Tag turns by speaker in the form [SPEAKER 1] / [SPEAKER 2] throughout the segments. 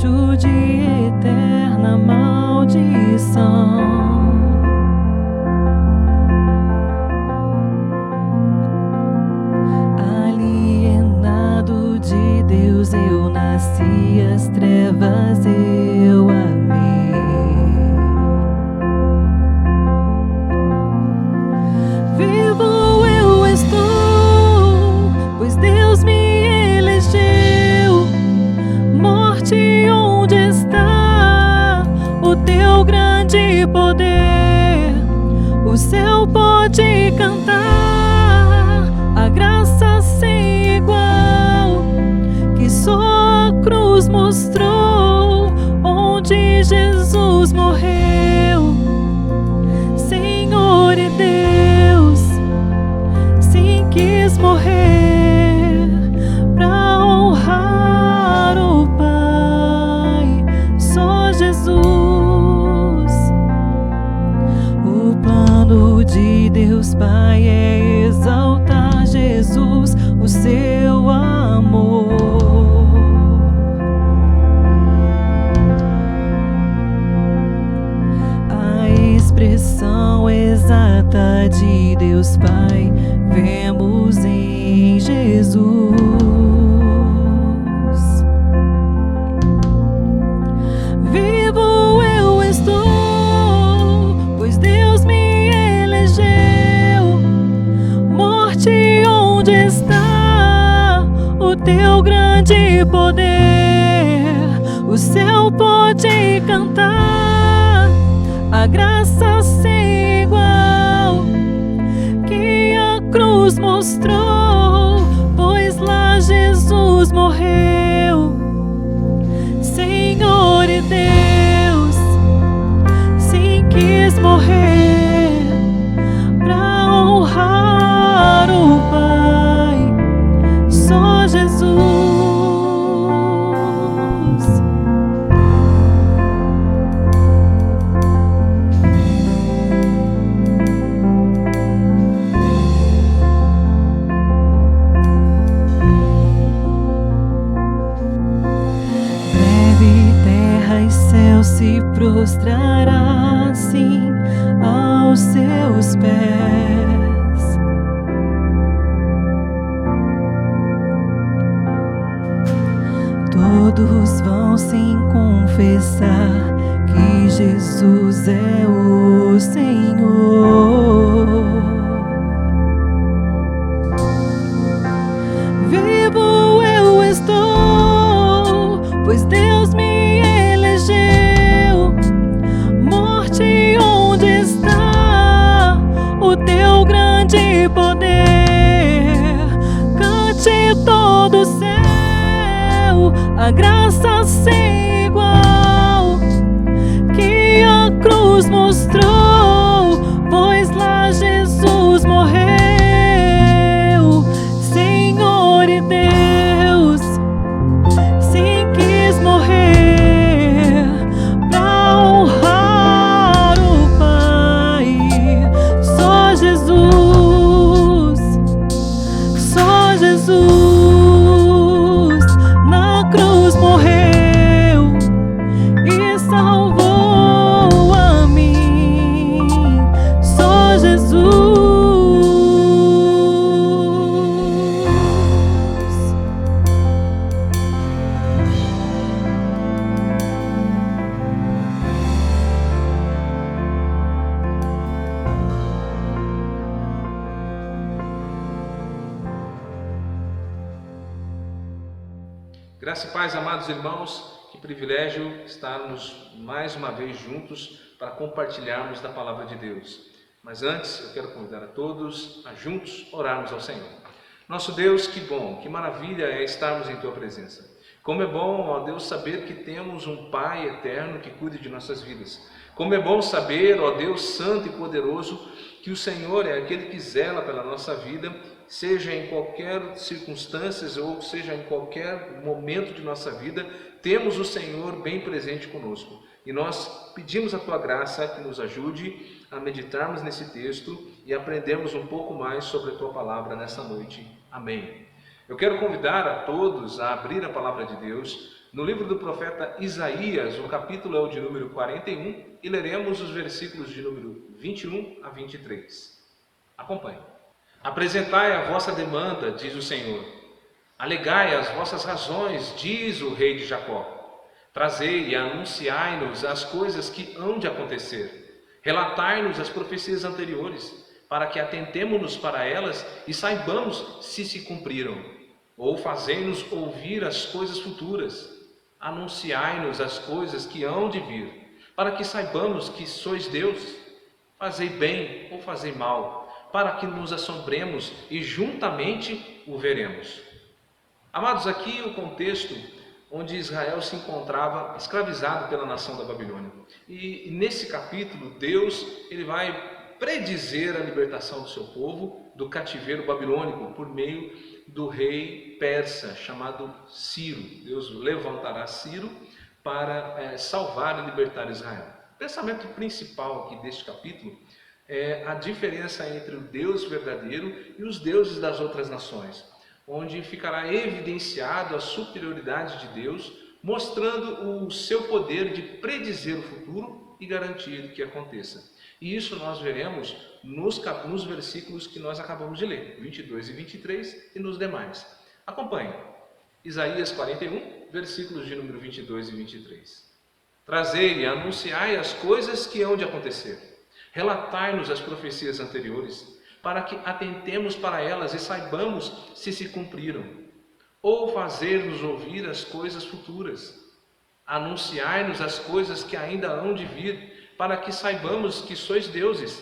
[SPEAKER 1] debaixo de eterna maldição. Alienado de Deus, eu nasci, as trevas eu amei. Vivo eu estou, pois Deus me elegeu. Morte, onde está o teu grande poder? O céu pode cantar a graça sem igual que só a cruz mostrou, onde Jesus morreu. Senhor e Deus, sim, quis morrer pra honrar o Pai. Só Jesus. O plano de Deus Pai é exaltar Jesus, o seu amor. A expressão exata de Deus Pai vemos em Jesus. Vivo eu estou, pois Deus me elegeu. Morte, onde está o teu grande poder? O céu pode cantar a graça sem igual que a cruz mostrou, pois lá Jesus morreu. Senhor e Deus, sim, quis morrer pra honrar o Pai. Só Jesus. Se prostrará sim aos seus pés. Todos vão sim confessar que Jesus é o Senhor. Vivo eu estou, pois Deus me elegeu. Morte, onde está o teu grande poder? Cante todo o céu a graça sem igual que a cruz mostrou, pois lá Jesus morreu. Senhor e Deus, sim, quis morrer pra honrar o Pai. Só Jesus, só Jesus na cruz morreu e salvou a mim. Só Jesus.
[SPEAKER 2] Graça e paz, amados irmãos, que privilégio estarmos mais uma vez juntos para compartilharmos da palavra de Deus. Mas antes eu quero convidar a todos a juntos orarmos ao Senhor. Nosso Deus, que bom, que maravilha é estarmos em Tua presença. Como é bom, ó Deus, saber que temos um Pai eterno que cuida de nossas vidas. Como é bom saber, ó Deus santo e poderoso, que o Senhor é aquele que zela pela nossa vida, seja em qualquer circunstância ou seja em qualquer momento de nossa vida, temos o Senhor bem presente conosco. E nós pedimos a Tua graça que nos ajude a meditarmos nesse texto e aprendermos um pouco mais sobre a Tua palavra nessa noite. Amém. Eu quero convidar a todos a abrir a palavra de Deus no livro do profeta Isaías, o capítulo é o de número 41, e leremos os versículos de número 21 a 23. Acompanhe. Apresentai a vossa demanda, diz o Senhor. Alegai as vossas razões, diz o rei de Jacó. Trazei e anunciai-nos as coisas que hão de acontecer. Relatai-nos as profecias anteriores, para que atentemo-nos para elas e saibamos se cumpriram. Ou fazei-nos ouvir as coisas futuras. Anunciai-nos as coisas que hão de vir, para que saibamos que sois Deus. Fazei bem ou fazei mal, para que nos assombremos e juntamente o veremos. Amados, aqui o contexto onde Israel se encontrava escravizado pela nação da Babilônia. E nesse capítulo, Deus ele vai predizer a libertação do seu povo do cativeiro babilônico por meio do rei persa chamado Ciro. Deus levantará Ciro para salvar e libertar Israel. O pensamento principal aqui deste capítulo é a diferença entre o Deus verdadeiro e os deuses das outras nações, onde ficará evidenciado a superioridade de Deus, mostrando o seu poder de predizer o futuro e garantir que aconteça. E isso nós veremos nos versículos que nós acabamos de ler, 22 e 23 e nos demais. Acompanhe. Isaías 41, versículos de número 22 e 23. Trazei e anunciai as coisas que hão de acontecer. Relatai-nos as profecias anteriores, para que atentemos para elas e saibamos se cumpriram. Ou fazer-nos ouvir as coisas futuras. Anunciai-nos as coisas que ainda hão de vir, para que saibamos que sois deuses.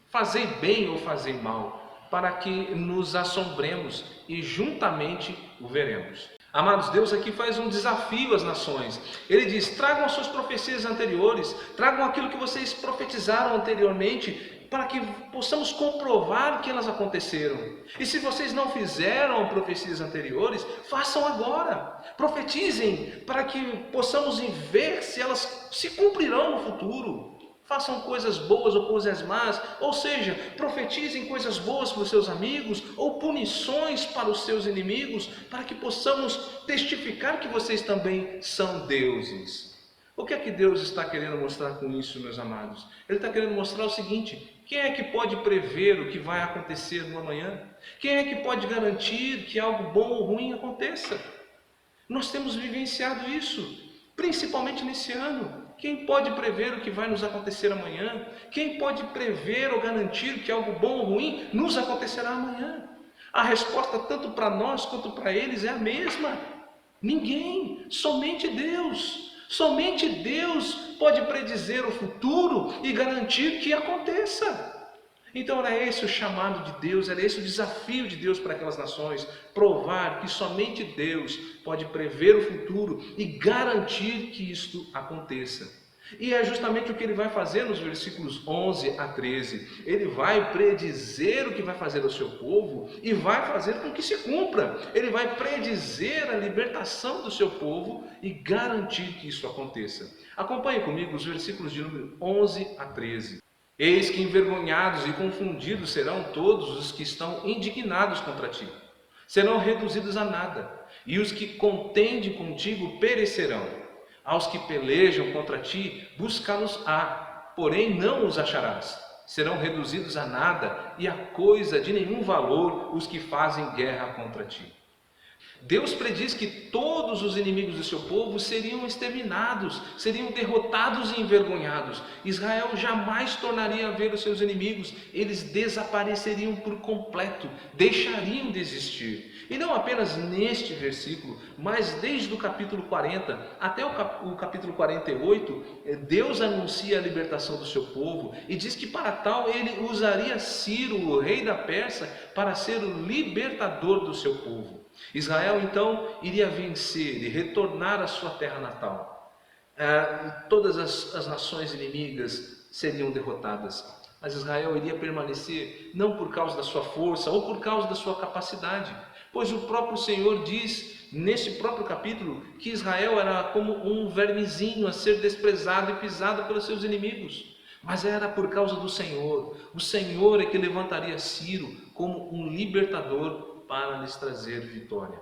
[SPEAKER 2] Fazei bem ou fazei mal, para que nos assombremos e juntamente o veremos. Amados, Deus aqui faz um desafio às nações. Ele diz: tragam as suas profecias anteriores, tragam aquilo que vocês profetizaram anteriormente, para que possamos comprovar que elas aconteceram. E se vocês não fizeram profecias anteriores, façam agora. Profetizem para que possamos ver se elas se cumprirão no futuro. Façam coisas boas ou coisas más, ou seja, profetizem coisas boas para os seus amigos ou punições para os seus inimigos, para que possamos testificar que vocês também são deuses. O que é que Deus está querendo mostrar com isso, meus amados? Ele está querendo mostrar o seguinte: quem é que pode prever o que vai acontecer no amanhã? Quem é que pode garantir que algo bom ou ruim aconteça? Nós temos vivenciado isso, principalmente nesse ano. Quem pode prever o que vai nos acontecer amanhã? Quem pode prever ou garantir que algo bom ou ruim nos acontecerá amanhã? A resposta tanto para nós quanto para eles é a mesma: ninguém, somente Deus. Somente Deus pode predizer o futuro e garantir que aconteça. Então era esse o chamado de Deus, era esse o desafio de Deus para aquelas nações: provar que somente Deus pode prever o futuro e garantir que isto aconteça. E é justamente o que ele vai fazer nos versículos 11 a 13. Ele vai predizer o que vai fazer ao seu povo e vai fazer com que se cumpra. Ele vai predizer a libertação do seu povo e garantir que isso aconteça. Acompanhe comigo os versículos de número 11 a 13. Eis que envergonhados e confundidos serão todos os que estão indignados contra ti. Serão reduzidos a nada, e os que contendem contigo perecerão. Aos que pelejam contra ti, buscá-los-á, porém não os acharás. Serão reduzidos a nada, e a coisa de nenhum valor os que fazem guerra contra ti. Deus prediz que todos os inimigos do seu povo seriam exterminados, seriam derrotados e envergonhados. Israel jamais tornaria a ver os seus inimigos, eles desapareceriam por completo, deixariam de existir. E não apenas neste versículo, mas desde o capítulo 40 até o capítulo 48, Deus anuncia a libertação do seu povo e diz que para tal ele usaria Ciro, o rei da Pérsia, para ser o libertador do seu povo. Israel então iria vencer e retornar à sua terra natal. Todas as nações inimigas seriam derrotadas, mas Israel iria permanecer não por causa da sua força ou por causa da sua capacidade, pois o próprio Senhor diz nesse próprio capítulo que Israel era como um vermezinho a ser desprezado e pisado pelos seus inimigos. Mas era por causa do Senhor. O Senhor é que levantaria Ciro como um libertador para lhes trazer vitória.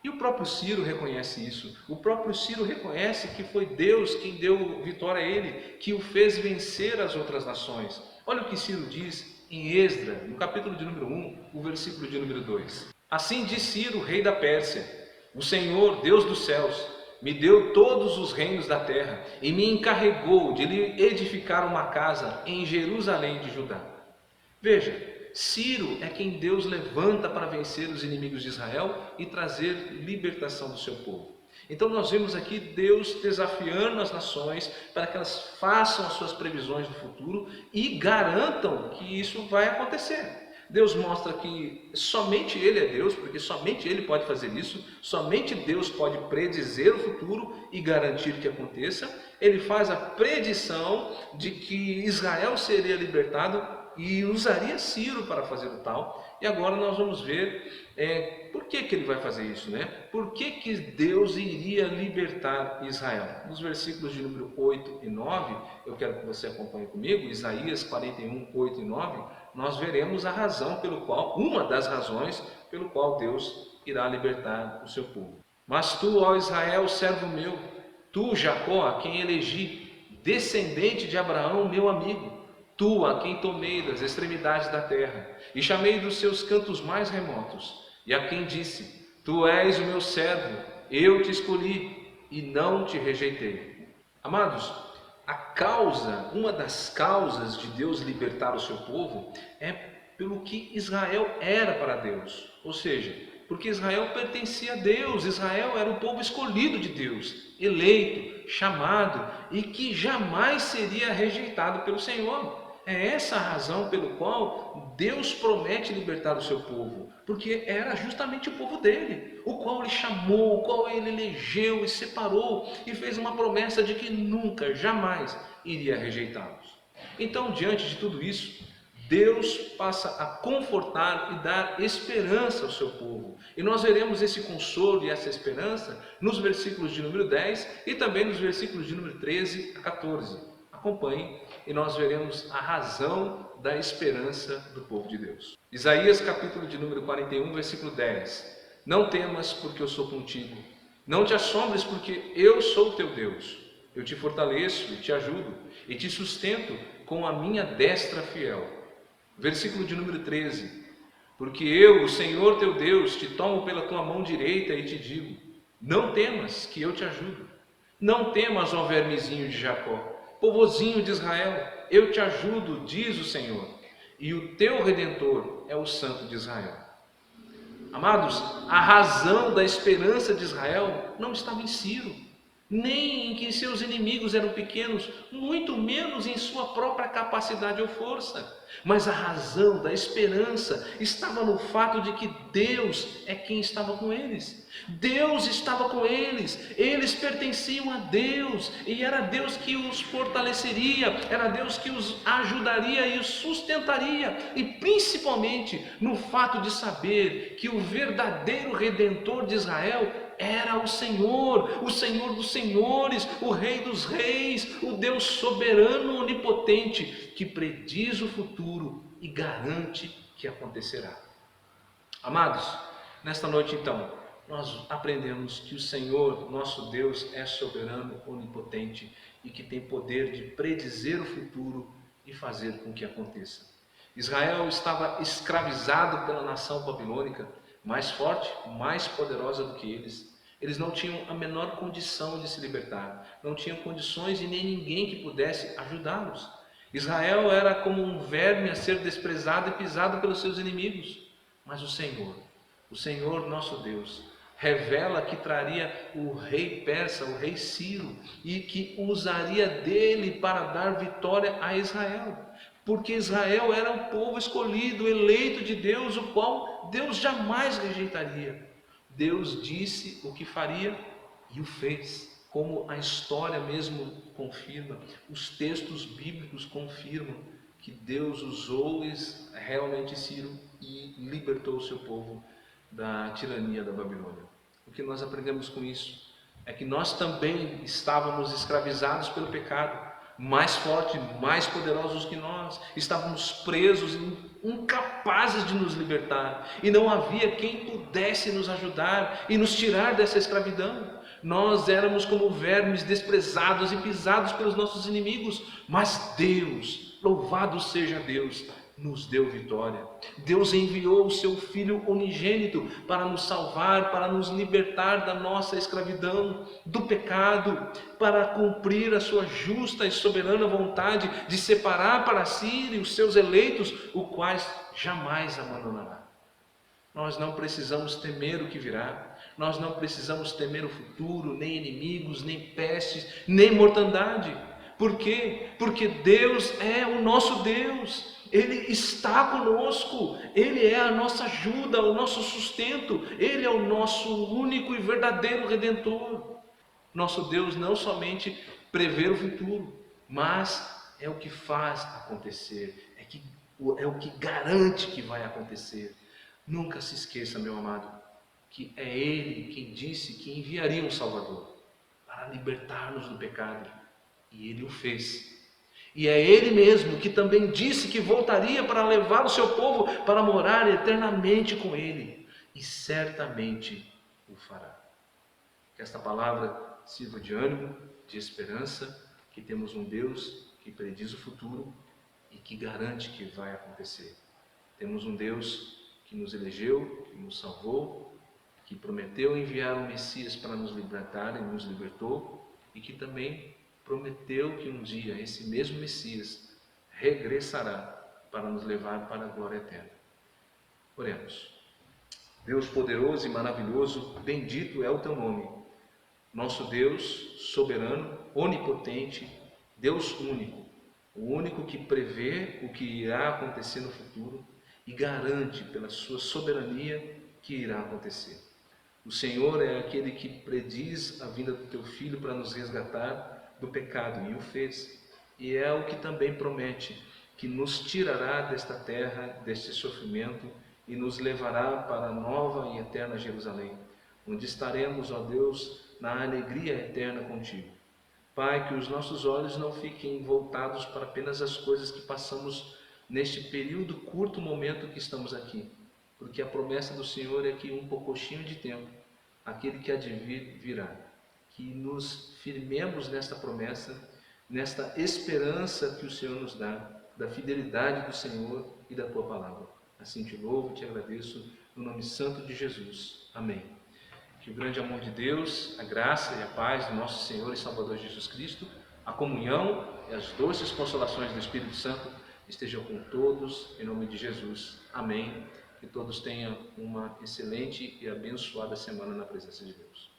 [SPEAKER 2] E o próprio Ciro reconhece isso. O próprio Ciro reconhece que foi Deus quem deu vitória a ele, que o fez vencer as outras nações. Olha o que Ciro diz em Esdras, no capítulo de número 1, o versículo de número 2. Assim diz Ciro, rei da Pérsia: o Senhor, Deus dos céus, me deu todos os reinos da terra e me encarregou de lhe edificar uma casa em Jerusalém de Judá. Veja, Ciro é quem Deus levanta para vencer os inimigos de Israel e trazer libertação do seu povo. Então nós vemos aqui Deus desafiando as nações para que elas façam as suas previsões do futuro e garantam que isso vai acontecer. Deus mostra que somente Ele é Deus, porque somente Ele pode fazer isso, somente Deus pode predizer o futuro e garantir que aconteça. Ele faz a predição de que Israel seria libertado e usaria Ciro para fazer o tal. E agora nós vamos ver por que ele vai fazer isso, né? Por que Deus iria libertar Israel? Nos versículos de número 8 e 9, eu quero que você acompanhe comigo, Isaías 41, 8 e 9, nós veremos a razão pelo qual, uma das razões pelo qual Deus irá libertar o seu povo. Mas tu, ó Israel, servo meu, tu, Jacó, a quem elegi, descendente de Abraão, meu amigo, tu, a quem tomei das extremidades da terra, e chamei dos seus cantos mais remotos, e a quem disse: tu és o meu servo, eu te escolhi, e não te rejeitei. Amados, uma das causas de Deus libertar o seu povo é pelo que Israel era para Deus, ou seja, porque Israel pertencia a Deus, Israel era o povo escolhido de Deus, eleito, chamado, e que jamais seria rejeitado pelo Senhor. É essa a razão pelo qual Deus promete libertar o seu povo, porque era justamente o povo dele, o qual ele chamou, o qual ele elegeu e separou, e fez uma promessa de que nunca, jamais iria rejeitá-los. Então, diante de tudo isso, Deus passa a confortar e dar esperança ao seu povo. E nós veremos esse consolo e essa esperança nos versículos de número 10 e também nos versículos de número 13 a 14. Acompanhe e nós veremos a razão da esperança do povo de Deus. Isaías capítulo de número 41, versículo 10. Não temas, porque eu sou contigo. Não te assombres, porque eu sou o teu Deus. Eu te fortaleço e te ajudo e te sustento com a minha destra fiel. Versículo de número 13. Porque eu, o Senhor teu Deus, te tomo pela tua mão direita e te digo: não temas, que eu te ajudo. Não temas, ó vermezinho de Jacó, povozinho de Israel, eu te ajudo, diz o Senhor, e o teu Redentor é o Santo de Israel. Amados, a razão da esperança de Israel não estava em Ciro, nem em que seus inimigos eram pequenos, muito menos em sua própria capacidade ou força. Mas a razão da esperança estava no fato de que Deus é quem estava com eles. Deus estava com eles pertenciam a Deus, e era Deus que os fortaleceria, era Deus que os ajudaria e os sustentaria, e principalmente no fato de saber que o verdadeiro Redentor de Israel era o Senhor dos senhores, o Rei dos reis, o Deus soberano onipotente, que prediz o futuro e garante que acontecerá. Amados, nesta noite então, nós aprendemos que o Senhor, nosso Deus, é soberano, onipotente e que tem poder de predizer o futuro e fazer com que aconteça. Israel estava escravizado pela nação babilônica, mais forte, mais poderosa do que eles. Eles não tinham a menor condição de se libertar, não tinham condições e nem ninguém que pudesse ajudá-los. Israel era como um verme a ser desprezado e pisado pelos seus inimigos. Mas o Senhor nosso Deus, revela que traria o rei persa, o rei Ciro, e que usaria dele para dar vitória a Israel. Porque Israel era o povo escolhido, eleito de Deus, o qual Deus jamais rejeitaria. Deus disse o que faria e o fez, como a história mesmo confirma, os textos bíblicos confirmam que Deus usou realmente Ciro e libertou o seu povo da tirania da Babilônia. O que nós aprendemos com isso é que nós também estávamos escravizados pelo pecado, mais fortes, mais poderosos que nós. Estávamos presos, incapazes de nos libertar, e não havia quem pudesse nos ajudar e nos tirar dessa escravidão. Nós éramos como vermes desprezados e pisados pelos nossos inimigos, mas Deus, louvado seja Deus, nos deu vitória. Deus enviou o seu Filho unigênito para nos salvar, para nos libertar da nossa escravidão, do pecado, para cumprir a sua justa e soberana vontade de separar para si os seus eleitos, os quais jamais abandonará. Nós não precisamos temer o que virá, nós não precisamos temer o futuro, nem inimigos, nem pestes, nem mortandade. Por quê? Porque Deus é o nosso Deus, Ele está conosco, Ele é a nossa ajuda, o nosso sustento, Ele é o nosso único e verdadeiro Redentor. Nosso Deus não somente prevê o futuro, mas é o que faz acontecer, é o que garante que vai acontecer. Nunca se esqueça, meu amado, que é Ele quem disse que enviaria um Salvador para libertar-nos do pecado, e Ele o fez. E é Ele mesmo que também disse que voltaria para levar o seu povo para morar eternamente com Ele, e certamente o fará. Que esta palavra sirva de ânimo, de esperança, que temos um Deus que prediz o futuro e que garante que vai acontecer. Temos um Deus que nos elegeu, que nos salvou, que prometeu enviar o Messias para nos libertar e nos libertou, e que também prometeu que um dia esse mesmo Messias regressará para nos levar para a glória eterna. Oremos. Deus poderoso e maravilhoso, bendito é o teu nome. Nosso Deus soberano, onipotente, Deus único, o único que prevê o que irá acontecer no futuro e garante pela sua soberania que irá acontecer. O Senhor é aquele que prediz a vinda do teu Filho para nos resgatar do pecado, e o fez. E é o que também promete, que nos tirará desta terra, deste sofrimento, e nos levará para a nova e eterna Jerusalém, onde estaremos, ó Deus, na alegria eterna contigo. Pai, que os nossos olhos não fiquem voltados para apenas as coisas que passamos neste período, curto momento que estamos aqui, porque a promessa do Senhor é que um pouquinho de tempo, aquele que há de vir, virá. Que nos firmemos nesta promessa, nesta esperança que o Senhor nos dá, da fidelidade do Senhor e da Tua palavra. Assim te louvo e te agradeço, no nome santo de Jesus. Amém. Que o grande amor de Deus, a graça e a paz do nosso Senhor e Salvador Jesus Cristo, a comunhão e as doces consolações do Espírito Santo estejam com todos, em nome de Jesus. Amém. Que todos tenham uma excelente e abençoada semana na presença de Deus.